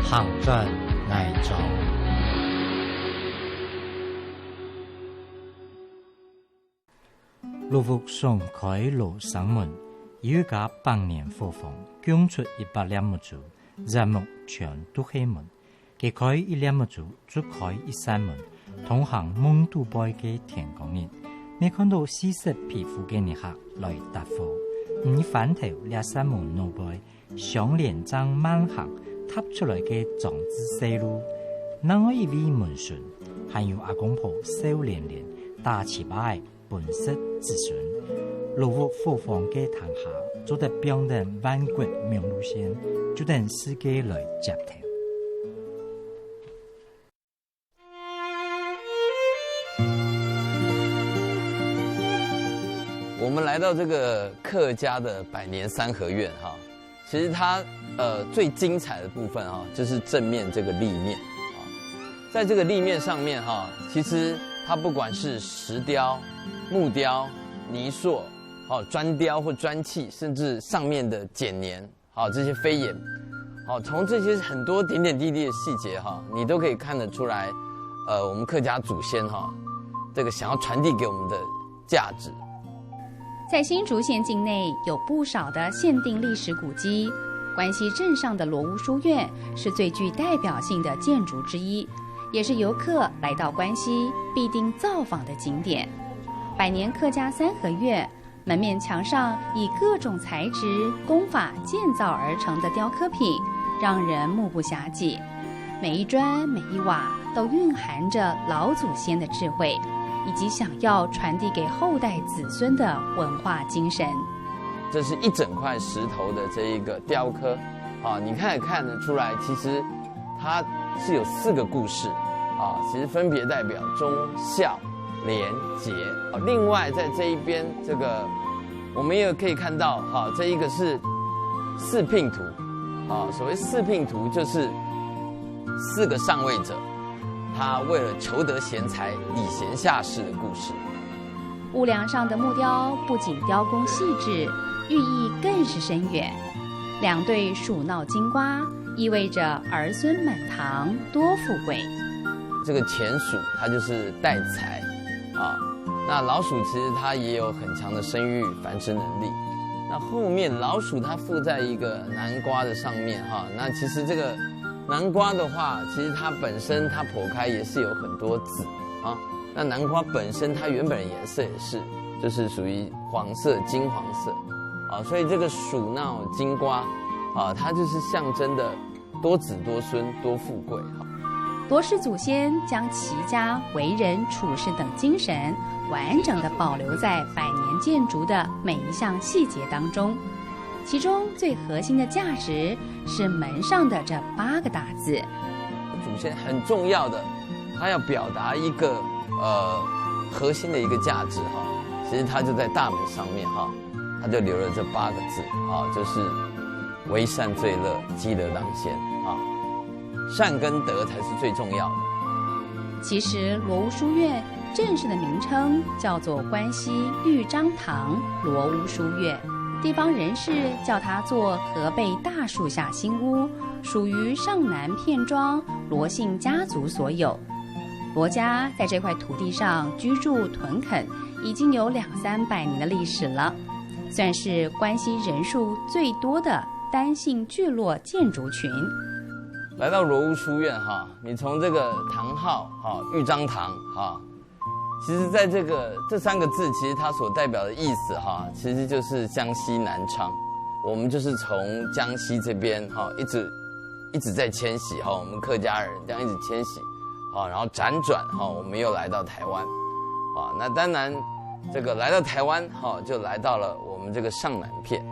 行在内州。陆福上开路上门，有家百年火房，供出100粒木柱，日木全都黑门。佢開1粒木柱，只開1扇門，通行蒙都背嘅天光日。你看到40皮膚嘅日客來搭貨，你反頭2扇門路背，上連張慢行踏出來嘅壯志西路。另外一位門神，還有阿公婆笑連連，打起擺本色子孫。路福火房嘅堂下，做得標定萬國名路線，就等世界來接頭。我们来到这个客家的百年三合院哈，其实它最精彩的部分哈，就是正面这个立面啊，在这个立面上面哈，其实它不管是石雕、木雕、泥塑、砖雕或砖砌，甚至上面的剪黏这些飞檐，从这些很多点点滴滴的细节哈，你都可以看得出来，我们客家祖先哈，这个想要传递给我们的价值。在新竹县境内有不少的限定历史古迹，关西镇上的罗屋书院是最具代表性的建筑之一，也是游客来到关西必定造访的景点。百年客家三合院门面墙上以各种材质工法建造而成的雕刻品，让人目不暇接。每一砖每一瓦都蕴含着老祖先的智慧，以及想要传递给后代子孙的文化精神。这是一整块石头的这一个雕刻，你看得出来，其实它是有4个故事，其实分别代表忠孝廉洁。另外在这一边，这个我们也可以看到，这一个是四聘图，所谓四聘图就是4个上位者。他为了求得贤才，礼贤下士的故事。屋梁上的木雕不仅雕工细致，寓意更是深远。2对鼠闹金瓜，意味着儿孙满堂，多富贵。这个前鼠它就是带财那老鼠其实它也有很强的生育繁殖能力。那后面老鼠它附在一个南瓜的上面那其实这个南瓜的话，其实它本身它剖开也是有很多籽那南瓜本身它原本的颜色也是，就是属于黄色、金黄色所以这个鼠闹金瓜它就是象征的多子多孙、多富贵罗氏祖先将齐家为人处事等精神完整地保留在百年建筑的每一项细节当中。其中最核心的价值是门上的这8个大字。祖先很重要的，他要表达一个核心的一个价值其实他就在大门上面他就留了这8个字就是为善最乐，积德当先善跟德才是最重要的。其实罗屋书院正式的名称叫做关西豫章堂罗屋书院，地方人士叫它做河背大树下新屋，属于上南片庄罗姓家族所有。罗家在这块土地上居住屯垦已经有200-300年的历史了，算是关西人数最多的单姓聚落建筑群。来到罗屋书院你从这个堂号豫章堂其实在这3个字，其实它所代表的意思其实就是江西南昌。我们就是从江西这边一直在迁徙我们客家人这样一直迁徙然后辗转我们又来到台湾那当然这个来到台湾就来到了我们这个上南片。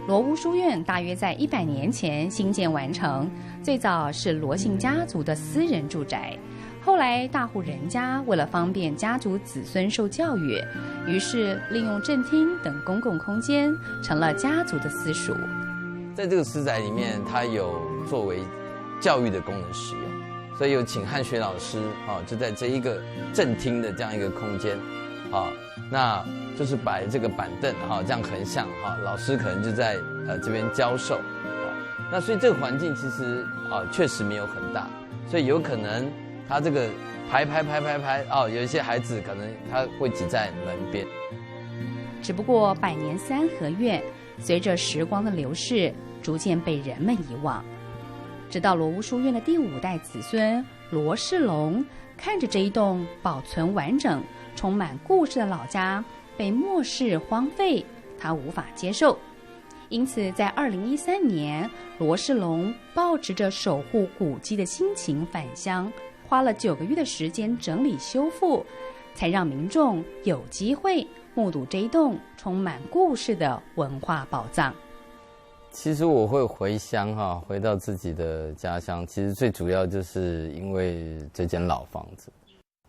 罗屋书院大约在100年前兴建完成，最早是罗姓家族的私人住宅，后来大户人家为了方便家族子孙受教育，于是利用正厅等公共空间，成了家族的私塾。在这个私宅里面，它有作为教育的功能使用，所以有请汉学老师就在这一个正厅的这样一个空间那就是摆这个板凳这样横向老师可能就在这边教授那所以这个环境其实确实没有很大，所以有可能他这个排有一些孩子可能他会挤在门边。只不过百年三合院随着时光的流逝，逐渐被人们遗忘。直到罗屋书院的第5代子孙罗世龙看着这一栋保存完整、充满故事的老家被漠视荒废，他无法接受。因此在2013年，罗世龙抱持着守护古迹的心情返乡，花了9个月的时间整理修复，才让民众有机会目睹这一栋充满故事的文化宝藏。其实我会回乡回到自己的家乡，其实最主要就是因为这间老房子。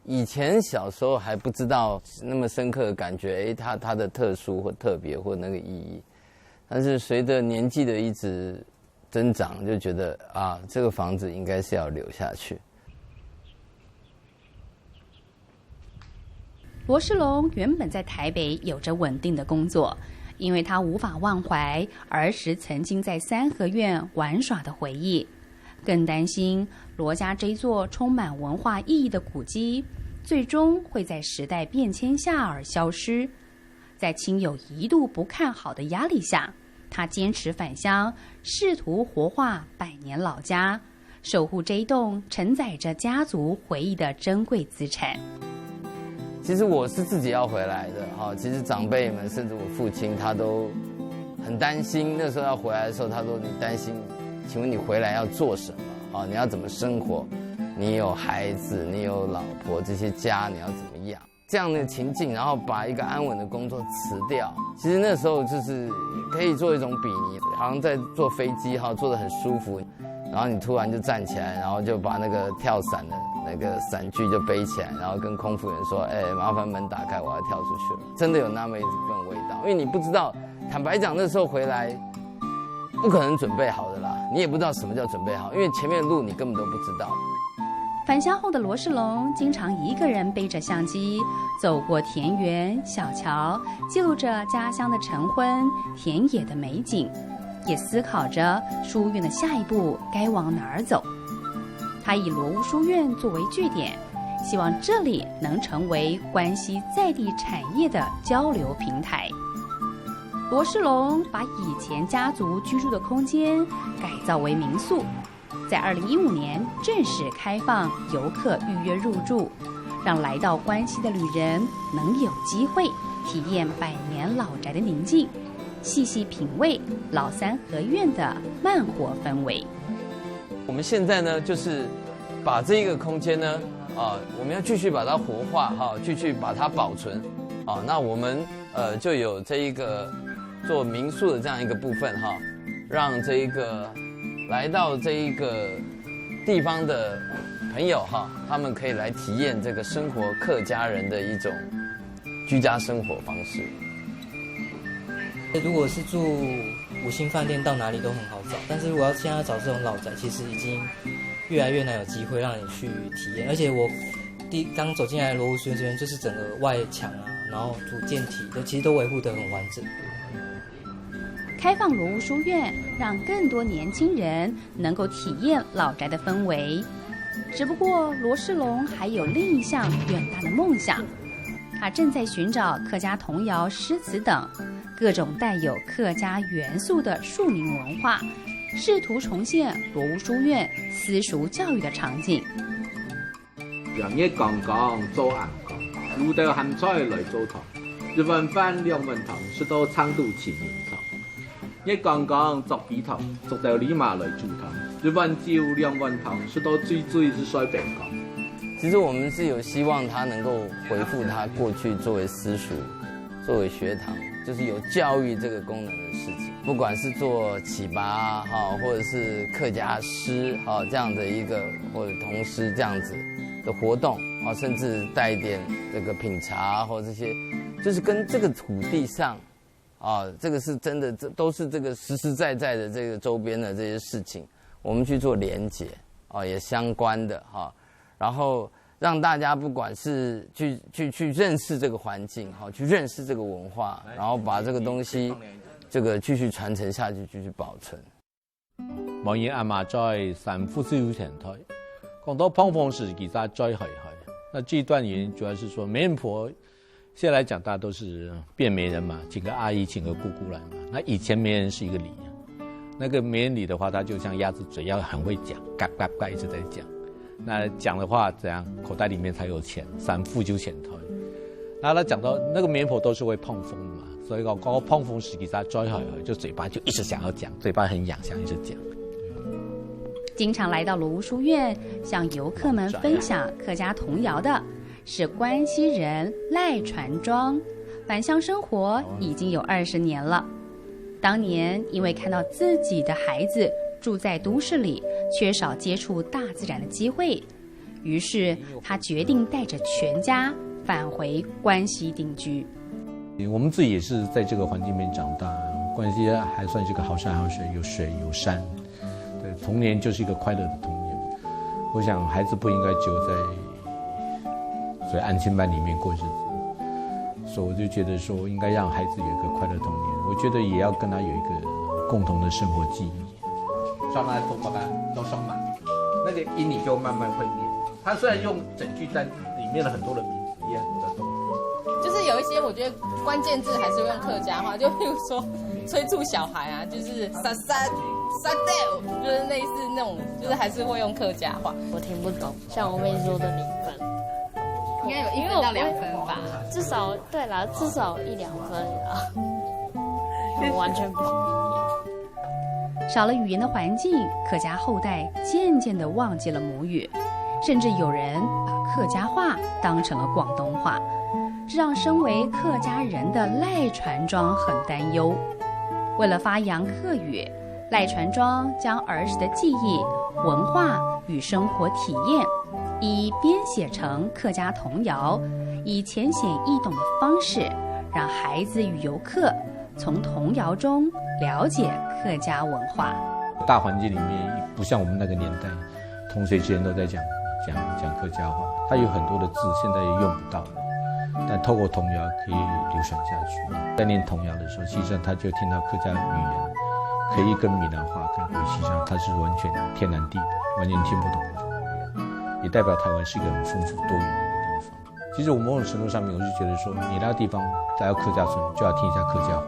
以前小时候还不知道那么深刻的感觉，它的特殊或特别或那个意义。但是随着年纪的一直增长，就觉得这个房子应该是要留下去。罗世龙原本在台北有着稳定的工作，因为他无法忘怀儿时曾经在三合院玩耍的回忆，更担心罗家这座充满文化意义的古迹最终会在时代变迁下而消失。在亲友一度不看好的压力下，他坚持返乡，试图活化百年老家，守护这一栋承载着家族回忆的珍贵资产。其实我是自己要回来的其实长辈们甚至我父亲他都很担心，那时候要回来的时候他说，你担心请问你回来要做什么你要怎么生活，你有孩子你有老婆，这些家你要怎么养，这样的情境，然后把一个安稳的工作辞掉，其实那时候就是可以做一种比拟，好像在坐飞机坐得很舒服，然后你突然就站起来，然后就把那个跳伞的那个伞具就背起来，然后跟空服员说麻烦门打开，我要跳出去了。真的有那么一份味道，因为你不知道，坦白讲那时候回来不可能准备好的啦，你也不知道什么叫准备好，因为前面的路你根本都不知道。返乡后的罗世龙经常一个人背着相机走过田园小桥，记录着家乡的晨昏田野的美景，也思考着书院的下一步该往哪儿走。他以罗屋书院作为据点，希望这里能成为关西在地产业的交流平台。罗世龙把以前家族居住的空间改造为民宿，在2015年正式开放游客预约入住，让来到关西的旅人能有机会体验百年老宅的宁静，细细品味老三合院的慢活氛围。我们现在呢，就是把这一个空间呢，我们要继续把它活化继续把它保存那我们就有这一个做民宿的这样一个部分让这一个来到这一个地方的朋友他们可以来体验这个生活客家人的一种居家生活方式。如果是住5星饭店，到哪里都很好找，但是如果现在要找这种老宅，其实已经越来越难有机会让你去体验。而且我刚走进来罗屋书院这边，就是整个外墙然后主建体其实都维护得很完整。开放罗屋书院，让更多年轻人能够体验老宅的氛围。只不过罗世龙还有另一项远大的梦想，他正在寻找客家童谣、诗词等各种带有客家元素的庶民文化，试图重现罗屋书院私塾教育的场景。人一講講做硬講，路到鹹菜來做堂，日文翻兩文堂，說到昌都前面堂。一講講作比堂，做到立馬來做堂，日文照兩文堂，說到最是衰病講。其實我們是有希望它能夠恢復它過去作為私塾、作為學堂，就是有教育這個功能的事情，不管是做啟拔或者是客家詩這樣的一個，或者童詩這樣子的活動甚至帶一點這個品茶或這些，就是跟這個土地上這個是真的，這都是這個實實在在的這個周邊的這些事情，我們去做連結也相關的然後讓大家不管是去認識這個環境去認識這個文化，然後把這個東西這個繼續傳承下去，繼續保存。望见阿媽在三夫小前台，講到碰風時其實最害害。那這一段原因主要是說媒人婆，現在來講大家都是變媒人嘛，請個阿姨請個姑姑來嘛。那以前媒人是一個禮，那個媒人禮的話，他就像鴨子嘴，要很會講，嘎嘎嘎一直在講。那講的話怎樣，口袋裡面才有錢，三夫就前台。然後他講到那個媒人婆都是會碰風嘛，所以講嗰個碰風時其實最害害，就嘴巴就一直想要講，嘴巴很癢，想一直講。经常来到罗屋书院向游客们分享客家童谣的是关西人赖传庄，返乡生活已经有20年了。当年因为看到自己的孩子住在都市里，缺少接触大自然的机会，于是他决定带着全家返回关西定居。我们自己也是在这个环境里面长大，关西还算是个好山好水，有水有山。对，童年就是一个快乐的童年。我想孩子不应该只有在所以安亲班里面过日子，所以我就觉得说应该让孩子有一个快乐童年。我觉得也要跟他有一个共同的生活记忆。双来头爸爸都双满，那个音你就慢慢会念。他虽然用整句，但里面的很多的名字也很多的动词。就是有一些我觉得关键字还是会用客家话，就譬如说催促小孩啊，就是撒撒。撒掉，就是类似那种，就是还是会用客家话。我听不懂，像我妹说的0分，应该有1分到2分吧？至少对啦，至少1-2分啦。我完全不懂。少了语言的环境，客家后代渐渐地忘记了母语，甚至有人把客家话当成了广东话，这让身为客家人的赖传庄很担忧。为了发扬客语，赖传庄将儿时的记忆、文化与生活体验，一一编写成客家童谣，以浅显易懂的方式，让孩子与游客从童谣中了解客家文化。大环境里面不像我们那个年代，同学之间都在讲客家话，它有很多的字现在也用不到了，但透过童谣可以流传下去。在念童谣的时候，其实他就听到客家语言。可以跟闽南话跟回溪上，它是完全天南地北，完全听不懂的语言，也代表台湾是一个很丰富多元的一个地方。其实我某种程度上面，我是觉得说，你那个地方来到客家村，就要听一下客家话。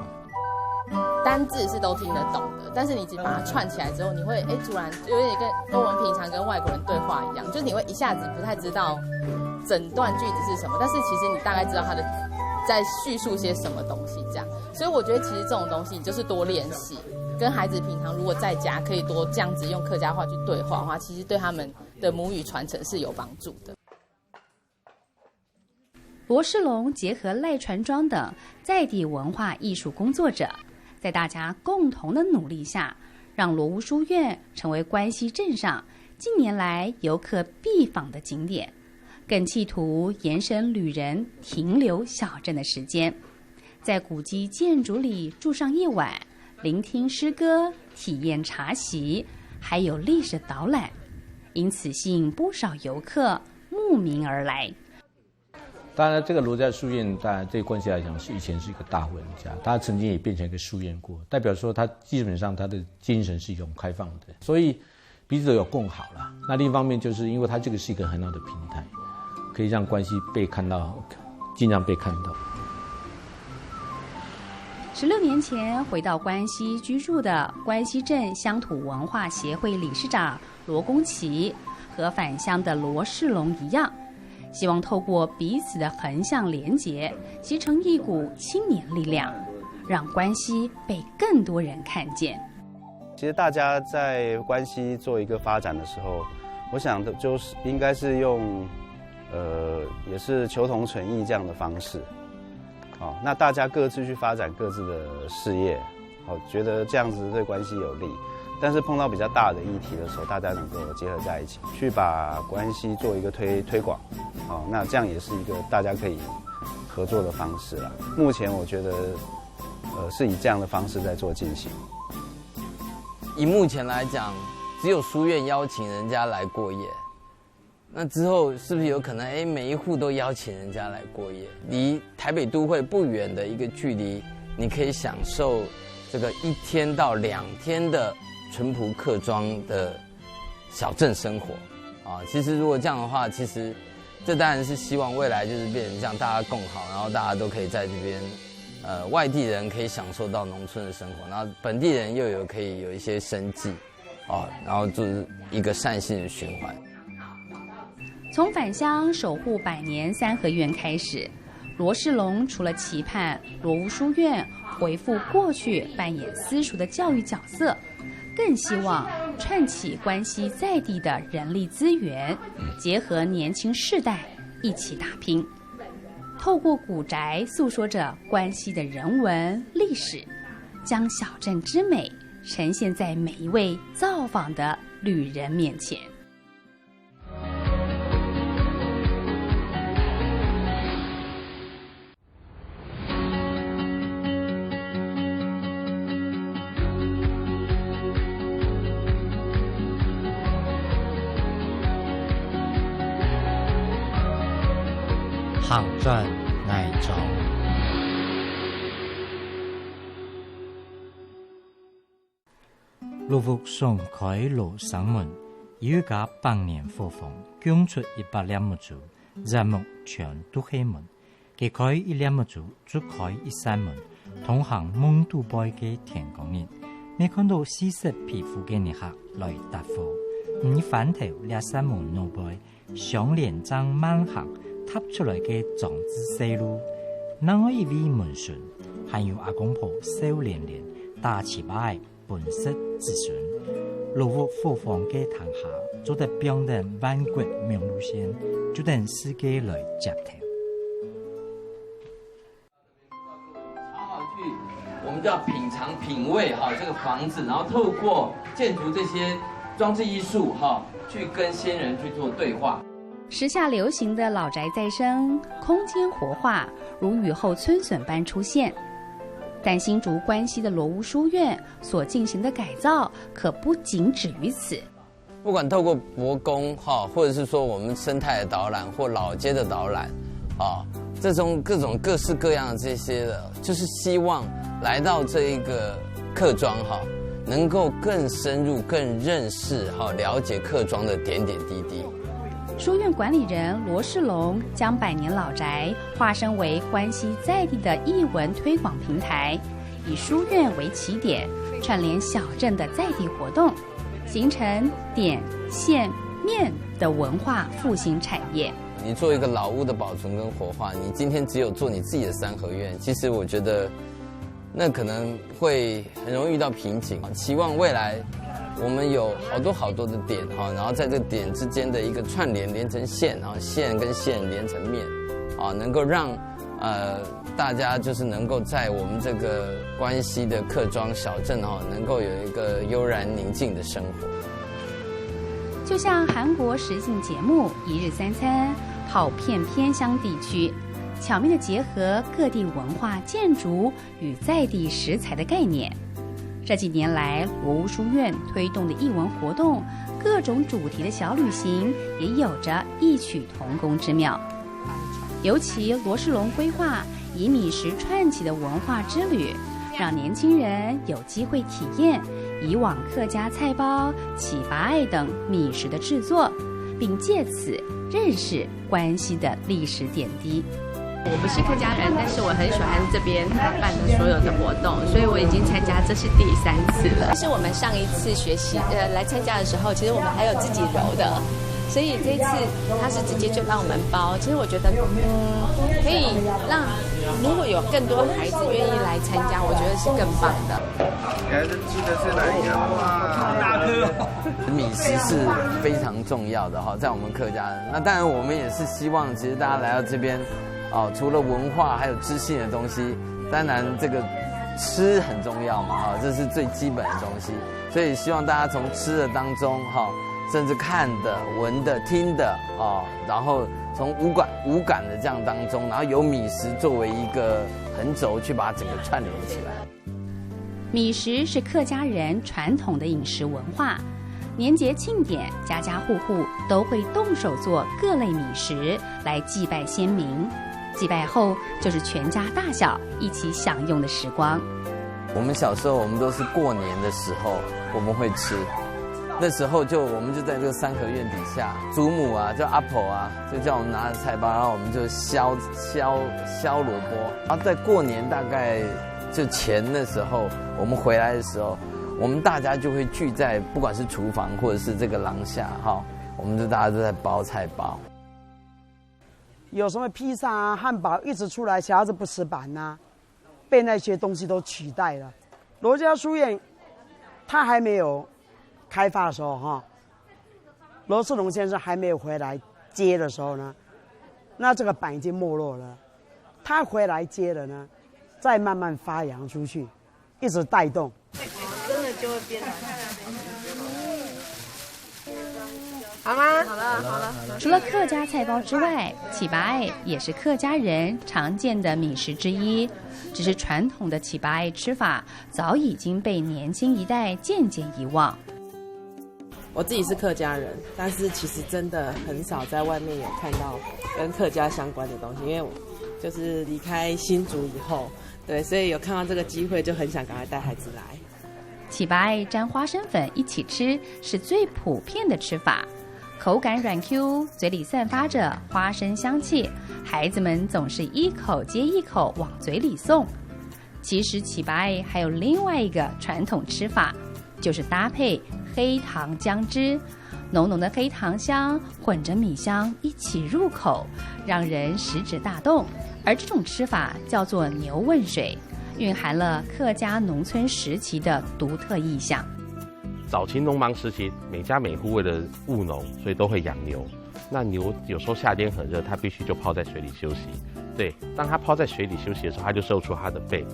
单字是都听得懂的，但是你只把它串起来之后，你会突然有点跟我们平常跟外国人对话一样，就是你会一下子不太知道整段句子是什么，但是其实你大概知道它的在叙述些什么东西这样。所以我觉得其实这种东西你就是多练习。跟孩子平常如果在家可以多这样子用客家话去对话的话，其实对他们的母语传承是有帮助的。罗世龙结合赖传庄等在地文化艺术工作者，在大家共同的努力下，让罗屋书院成为关西镇上近年来游客必访的景点，更企图延伸旅人停留小镇的时间，在古迹建筑里住上一晚，聆听诗歌，体验茶席，还有历史导览，因此吸引不少游客慕名而来。当然，这个罗家书院，当然对关系来讲是以前是一个大户人家，他曾经也变成一个书院过，代表说他基本上他的精神是一种开放的，所以彼此都有共好了。那另一方面，就是因为他这个是一个很好的平台，可以让关系被看到，尽量被看到。16年前回到关西居住的关西镇乡土文化协会理事长罗公奇，和返乡的罗世龙一样，希望透过彼此的横向连结，形成一股青年力量，让关西被更多人看见。其实大家在关西做一个发展的时候，我想的就是应该是用也是求同存异这样的方式。好，那大家各自去发展各自的事业，好，觉得这样子对关系有利。但是碰到比较大的议题的时候，大家能够结合在一起，去把关系做一个推广，好，那这样也是一个大家可以合作的方式啦。目前我觉得，是以这样的方式在做进行。以目前来讲，只有书院邀请人家来过夜。那之后是不是有可能每一户都邀请人家来过夜？离台北都会不远的一个距离，你可以享受这个1天到2天的淳朴客庄的小镇生活啊。其实如果这样的话，其实这当然是希望未来就是变成这样，大家共好，然后大家都可以在这边，外地人可以享受到农村的生活，然后本地人又可以有一些生计，然后就是一个善性的循环。从返乡守护百年三合院开始，罗仕龙除了期盼罗屋书院回复过去扮演私塾的教育角色，更希望串起关西在地的人力资源，结合年轻世代一起打拼。透过古宅诉说着关西的人文历史，将小镇之美呈现在每一位造访的旅人面前。行站内莊。陸福送開羅省門，有家百年貨房，供出100輛木柱，日木全都黑門。佢開1輛木柱，足開1扇門，通行蒙都杯嘅田港人。你看到絲色皮膚嘅人客來搭貨，你反頭2扇門路杯，上連張慢行。踏出來嘅壯志西路，那我一位門順，還有阿公婆笑連連，大起擺本色子孫，羅屋貨房嘅堂下，做得標的萬國名路線，就等世界來接頭。我們就要品嘗品味這個房子，然後透過建築這些裝置藝術去跟先人去做對話。時下流行的老宅再生、空間活化，如雨後春筍般出現。但新竹關西的羅屋書院所進行的改造，可不僅止於此。不管透過博工或者是說我們生態的導覽或老街的導覽這種各種各式各樣的這些的，就是希望來到這一個客莊能夠更深入、更認識了解客莊的點點滴滴。書院管理人羅仕龍將百年老宅化身為關西在地的藝文推廣平台，以書院為起點，串聯小鎮的在地活動，形成點、線、面的文化復興產業。你做一個老屋的保存跟活化，你今天只有做你自己的三合院，其實我覺得那可能會很容易遇到瓶頸。期望未來我們有好多的點然後在這個點之間的一個串聯連成線，然後線跟線連成面能夠讓大家就是能夠在我們這個關西的客莊小鎮能夠有一個悠然寧靜的生活。就像韓國實境節目《一日三餐》，跑遍偏鄉地區，巧妙地結合各地文化建築與在地食材的概念。這幾年來，羅屋書院推動的藝文活動，各種主題的小旅行，也有着異曲同工之妙。尤其羅仕龍規劃以米食串起的文化之旅，讓年輕人有機會體驗以往客家菜包、起拔愛等米食的製作，並借此認識關西的歷史點滴。我不是客家人，但是我很喜歡這邊辦的所有的活動，所以我已經參加，這是第3次了。是我們上一次學習來參加的時候，其實我們還有自己揉的，所以這一次他是直接就讓我們包。其實我覺得可以讓如果有更多孩子願意來參加，我覺得是更棒的。記得是哪一個嗎？大顆。米食是非常重要的在我們客家人。那當然我們也是希望其實大家來到這邊除了文化還有知性的東西，當然這個吃很重要嘛這是最基本的東西，所以希望大家從吃的當中甚至看的、聞的、聽的然後從五感的這樣當中，然後由米食作為一個橫軸去把它整個串聯起來。米食是客家人傳統的飲食文化，年節慶典家家戶戶都會動手做各類米食來祭拜先民，祭拜後就是全家大小一起享用的時光。我们小时候我们都是过年的时候我们会吃，那时候我们就在这个三合院底下，祖母啊叫阿婆啊，就叫我们拿着菜包，然后我们就削萝卜，然后在过年大概就前的时候，我们回来的时候，我们大家就会聚在不管是厨房或者是这个廊下哈，我们就大家都在包菜包。有什么披萨啊、汉堡一直出来，小孩子不吃饭呐，被那些东西都取代了。罗家书院，它还没有开发的时候哈，罗世龙先生还没有回来接的时候呢，那这个板已经没落了。他回来接了呢，再慢慢发扬出去，一直带动，真的就会变难看。好吗？好了。除了客家菜包之外，糍粑艾也是客家人常见的米食之一。只是传统的糍粑艾吃法早已经被年轻一代渐渐遗忘。我自己是客家人，但是其实真的很少在外面有看到跟客家相关的东西，因为我就是离开新竹以后，对，所以有看到这个机会就很想赶快带孩子来。糍粑艾沾花生粉一起吃是最普遍的吃法，口感软 Q， 嘴里散发着花生香气，孩子们总是一口接一口往嘴里送。其实糍粑艾还有另外一个传统吃法，就是搭配黑糖姜汁，浓浓的黑糖香混着米香一起入口，让人食指大动。而这种吃法叫做牛问水，蕴含了客家农村时期的独特意象。早期农忙时期，每家每户为了务农，所以都会养牛。那牛有时候夏天很热，它必须就泡在水里休息。对，当它泡在水里休息的时候，它就露出它的背。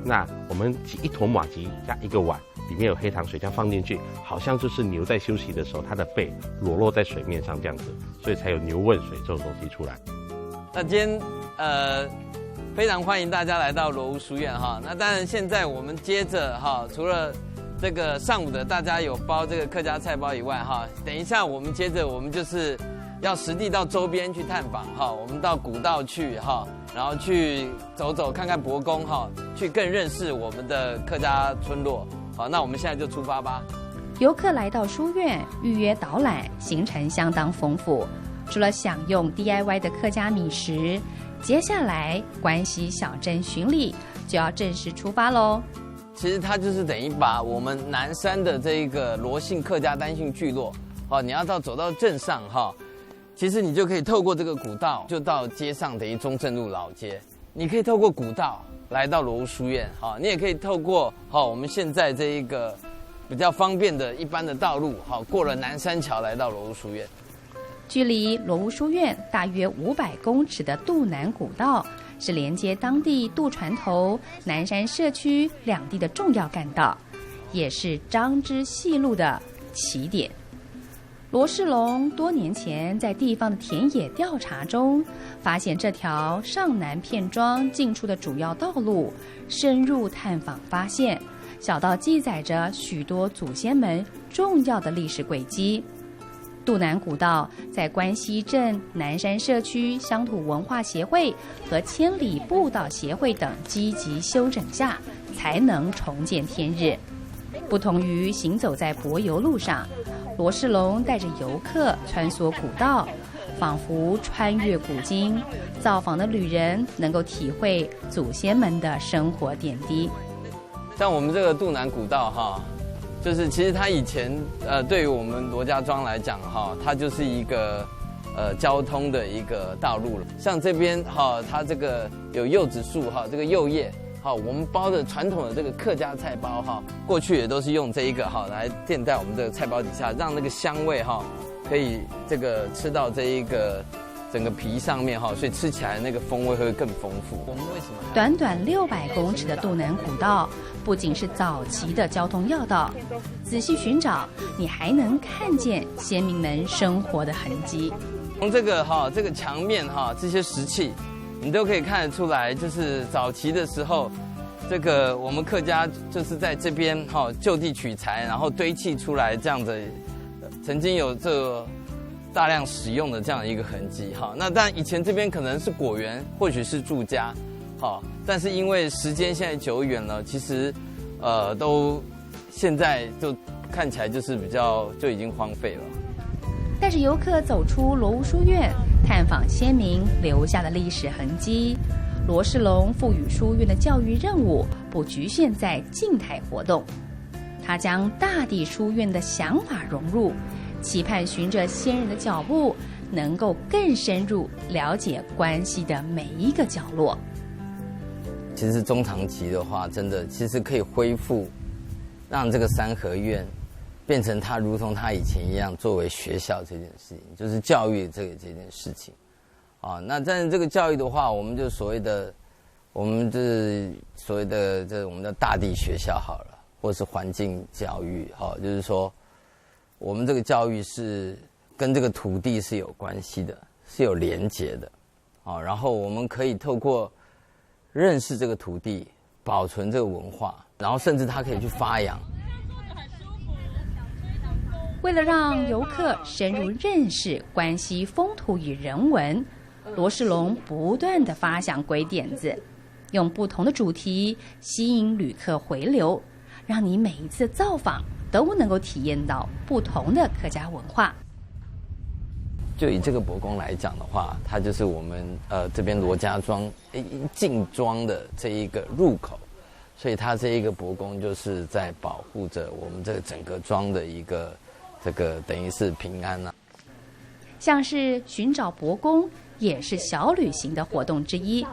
那我们挤一坨马吉加一个碗，里面有黑糖水，这样放进去，好像就是牛在休息的时候，它的背裸露在水面上这样子，所以才有牛问水这种东西出来。那今天非常欢迎大家来到罗屋书院哈。那当然现在我们接着哈，除了这个上午的大家有包这个客家菜包以外哈，等一下我们接着我们就是要实地到周边去探访哈，我们到古道去哈，然后去走走看看伯公哈，去更认识我们的客家村落。好，那我们现在就出发吧。游客来到书院预约导览，行程相当丰富。除了享用 DIY 的客家米食，接下来关西小镇巡礼就要正式出发喽。其实它就是等于把我们南山的这一个罗姓客家单姓聚落，你要走到镇上哈，其实你就可以透过这个古道，就到街上等于中正路老街。你可以透过古道来到罗屋书院，你也可以透过我们现在这一个比较方便的一般的道路，过了南山桥来到罗屋书院。距离罗屋书院大约500公尺的渡南古道，是连接当地渡船头、南山社区两地的重要干道，也是漳之细路的起点。罗世龙多年前在地方的田野调查中，发现这条上南片庄进出的主要道路，深入探访发现，小道记载着许多祖先们重要的历史轨迹。渡南古道在关西镇南山社区乡土文化协会和千里步道协会等积极修整下，才能重见天日。不同于行走在柏油路上，罗世龙带着游客穿梭古道，仿佛穿越古今，造访的旅人能够体会祖先们的生活点滴。像我们这个渡南古道哈，就是其实它以前对于我们罗家庄来讲哈，它就是一个交通的一个道路了。像这边哈，它这个有柚子树哈，这个柚叶哈，我们包的传统的这个客家菜包哈，过去也都是用这一个哈来垫在我们的菜包底下，让那个香味哈可以这个吃到这一个整个皮上面哈，所以吃起来那个风味会更丰富。我们为什么短短600公尺的渡南古道，不仅是早期的交通要道，仔细寻找，你还能看见先民们生活的痕迹。从这个墙面哈，这些石器，你都可以看得出来，就是早期的时候，这个我们客家就是在这边哈就地取材，然后堆砌出来这样的，曾经有这个大量使用的这样一个痕迹哈。那但以前这边可能是果园，或许是住家，好，但是因为时间现在久远了，其实都现在就看起来就是比较就已经荒废了。带着游客走出罗屋书院，探访先民留下的历史痕迹。罗世龙赋予书院的教育任务不局限在静态活动，他将大地书院的想法融入，期盼循着先人的脚步，能够更深入了解关西的每一个角落。其实中长期的话，真的其实可以恢复，让这个三合院变成它如同它以前一样，作为学校这件事情，就是教育这件事情，啊，那但是这个教育的话，我们就所谓的，我们就是所谓的我们的大地学校好了，或是环境教育，哈，就是说，我们这个教育是跟这个土地是有关系的，是有连结的，啊，然后我们可以透过认识这个土地，保存这个文化，然后甚至它可以去发扬。为了让游客深入认识关西风土与人文，罗世龙不断地发想鬼点子，用不同的主题吸引旅客回流，让你每一次造访都能够体验到不同的客家文化。就以这个伯公来讲的话，它就是我们这边罗家庄进庄的这一个入口，所以它这一个伯公就是在保护着我们这个整个庄的一个这个等于是平安啊。像是寻找伯公也是小旅行的活动之一。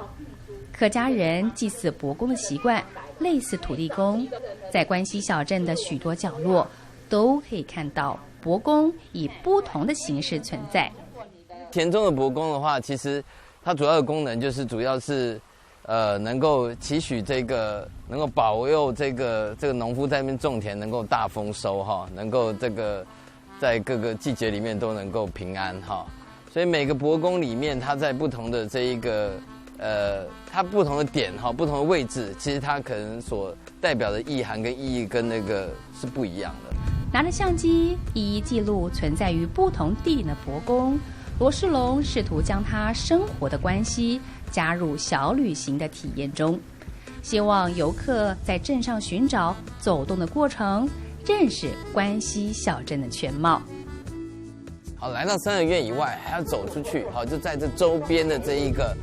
客家人祭祀伯公的习惯类似土地公，在关西小镇的许多角落都可以看到伯公以不同的形式存在。田中的伯公的话，其实它主要的功能就是主要是能够期许这个能够保佑这个农夫在那边种田能够大丰收哈，能够这个在各个季节里面都能够平安哈。所以每个伯公里面，它在不同的这一个它不同的点哈，不同的位置，其实它可能所代表的意涵跟意义跟那个是不一样的。拿着相机一一记录存在于不同地点的伯公，罗世龙试图将他生活的关系加入小旅行的体验中，希望游客在镇上寻找走动的过程，认识关西小镇的全貌。好，来到三合院以外，还要走出去，好，就在这周边的这一个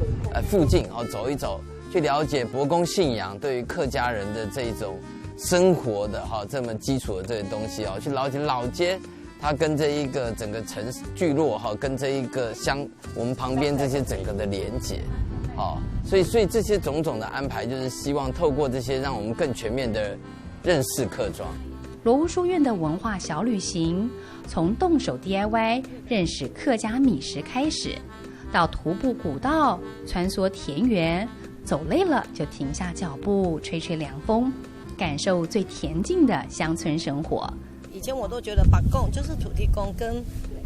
附近，好走一走，去了解伯公信仰对于客家人的这一种生活的哈这么基础的这些东西哦，去了解老街，它跟这一个整个城市聚落哈，跟这一个我们旁边这些整个的连结，好，所以这些种种的安排，就是希望透过这些，让我们更全面的认识客庄。罗屋书院的文化小旅行，从动手 DIY 认识客家米食开始，到徒步古道、穿梭田园，走累了就停下脚步，吹吹凉风，感受最恬静的乡村生活。以前我都觉得把公就是土地公，跟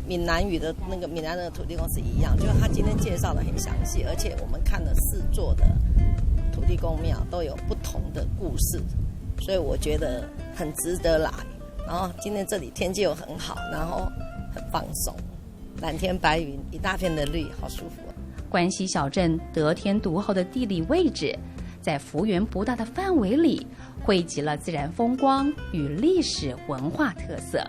闽南语的那个闽南的土地公是一样，就是他今天介绍的很详细，而且我们看了4座的土地公庙都有不同的故事，所以我觉得很值得来。然后今天这里天气又很好，然后很放松，蓝天白云，一大片的绿，好舒服。关西小镇得天独厚的地理位置，在幅员不大的范围里，汇集了自然风光与历史文化特色。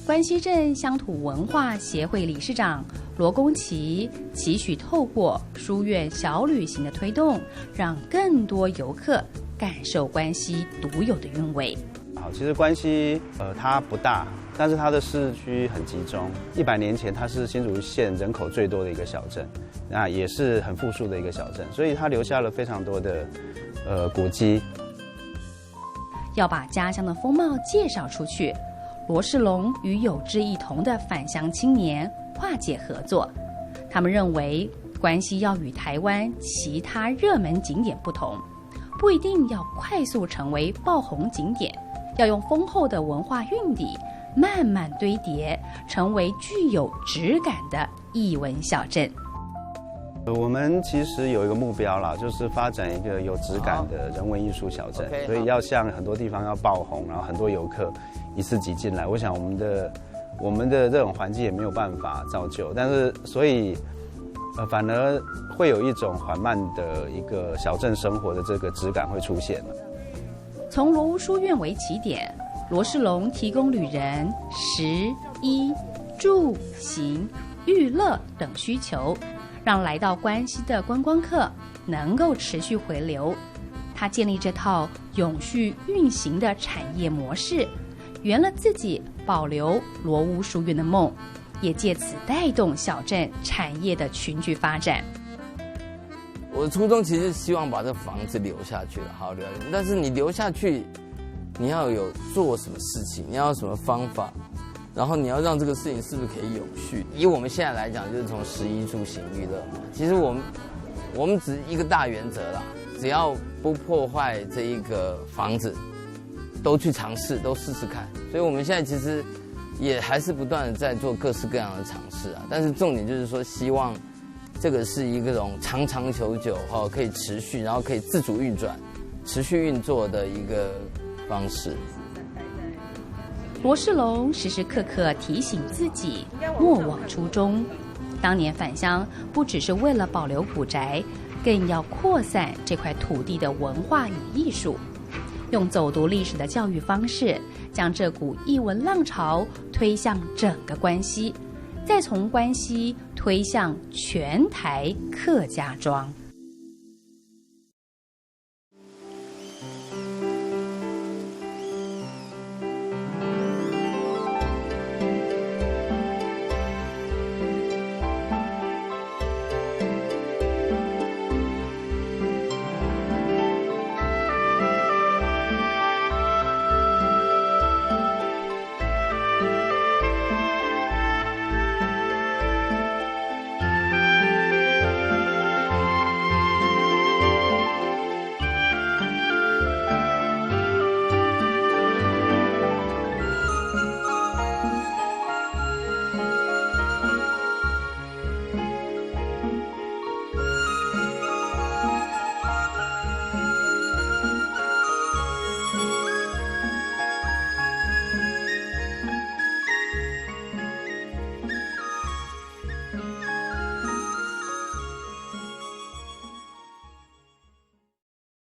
关西镇乡土文化协会理事长罗公奇期许透过书院小旅行的推动，让更多游客感受关西独有的韵味。好，其实关西它不大，但是它的市区很集中。100年前，它是新竹县人口最多的一个小镇，那也是很富庶的一个小镇，所以它留下了非常多的古迹。要把家乡的风貌介绍出去，罗世龙与有志一同的返乡青年跨界合作。他们认为，关西要与台湾其他热门景点不同，不一定要快速成为爆红景点，要用丰厚的文化韵底慢慢堆叠，成为具有质感的艺文小镇。我们其实有一个目标啦，就是发展一个有质感的人文艺术小镇，所以要像很多地方要爆红，然后很多游客一次挤进来。我想我们的这种环境也没有办法造就，但是所以反而会有一种缓慢的一个小镇生活的这个质感会出现了。从罗屋书院为起点，罗仕龙提供旅人食、衣、住、行、娱乐等需求，让来到关西的观光客能够持续回流。他建立这套永续运行的产业模式，圆了自己保留罗屋书院的梦，也借此带动小镇产业的群聚发展。我的初衷其实是希望把这房子留下去了，好好留下去。但是你留下去，你要有做什么事情，你要有什么方法，然后你要让这个事情是不是可以永续。以我们现在来讲，就是从食衣住行娱乐嘛。其实我们只一个大原则啦，只要不破坏这一个房子，都去尝试，都试试看。所以我们现在其实也还是不断的在做各式各样的尝试啊。但是重点就是说，希望这个是一个种长长久久哈，可以持续，然后可以自主运转、持续运作的一个方式。罗仕龙时时刻刻提醒自己莫忘初衷。当年返乡不只是为了保留古宅，更要扩散这块土地的文化与艺术，用走读历史的教育方式，将这股艺文浪潮推向整个关西，再从关西推向全台客家庄。